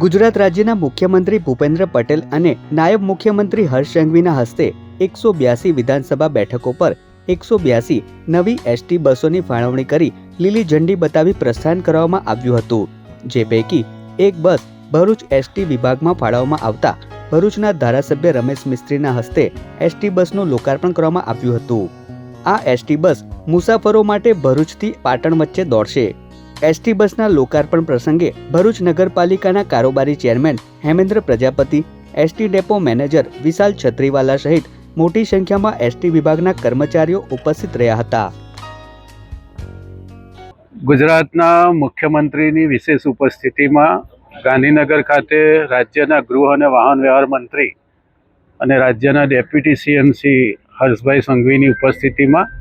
ગુજરાત રાજ્યના મુખ્યમંત્રી ભૂપેન્દ્ર પટેલ અને નાયબ મુખ્યમંત્રી હર્ષ સંઘવીના હસ્તે 182 વિધાનસભા બેઠકો પર 182 નવી એસટી બસોની ફાળવણી કરી લીલી ઝંડી બતાવી પ્રસ્થાન કરવામાં આવ્યું હતું, જે પૈકી એક બસ ભરૂચ એસટી વિભાગમાં ફાળવવામાં આવતા ભરૂચના ધારાસભ્ય રમેશ મિસ્ત્રીના હસ્તે એસટી બસનું લોકાર્પણ કરવામાં આવ્યું હતું। આ એસટી બસ મુસાફરો માટે ભરૂચથી પાટણ વચ્ચે દોડશે। એસટી બસના લોકાર્પણ પ્રસંગે ભરૂચ નગરપાલિકાના કારોબારી chairman Hemendra Prajapati, ST depot manager Vishal Chhatriwala સહિત મોટી સંખ્યામાં એસટી વિભાગના કર્મચારીઓ ઉપસ્થિત રહ્યા હતા। ગુજરાતના મુખ્યમંત્રીની વિશેષ ઉપસ્થિતિમાં ગાંધીનગર ખાતે રાજ્યના ગૃહ અને વાહન વ્યવહાર મંત્રી અને રાજ્યના ડેપ્યુટી સીએમ શ્રી હર્ષભાઈ સંઘવીની ઉપસ્થિતિમાં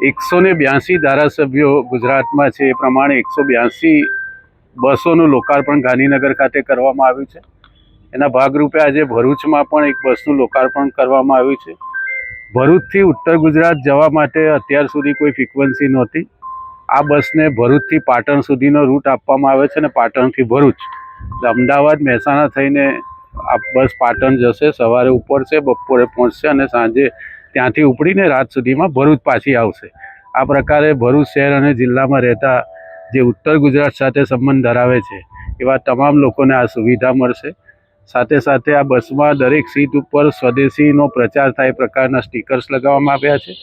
182 ધારાસભ્યો ગુજરાતમાં છે, એ પ્રમાણે 182 બસોનું લોકાર્પણ ગાંધીનગર ખાતે કરવામાં આવ્યું છે। એના ભાગરૂપે આજે ભરૂચમાં પણ એક બસનું લોકાર્પણ કરવામાં આવ્યું છે। ભરૂચથી ઉત્તર ગુજરાત જવા માટે અત્યાર સુધી કોઈ ફ્રિકવન્સી નહોતી। આ બસને ભરૂચથી પાટણ સુધીનો રૂટ આપવામાં આવે છે અને પાટણથી ભરૂચ, અમદાવાદ મહેસાણા થઈને આ બસ પાટણ જશે, સવારે ઉપડશે, બપોરે પહોંચશે અને સાંજે ત્યાંથી ઉપડીને રાત સુધીમાં ભરૂચ પાછી આવશે। આ પ્રકારે ભરૂચ શહેર અને જિલ્લામાં રહેતા જે ઉત્તર ગુજરાત સાથે સંબંધ ધરાવે છે એવા તમામ લોકોને આ સુવિધા મળશે। સાથે સાથે આ બસમાં દરેક સીટ ઉપર સ્વદેશીનો પ્રચાર થાય પ્રકારના સ્ટીકર્સ લગાવવામાં આવ્યા છે।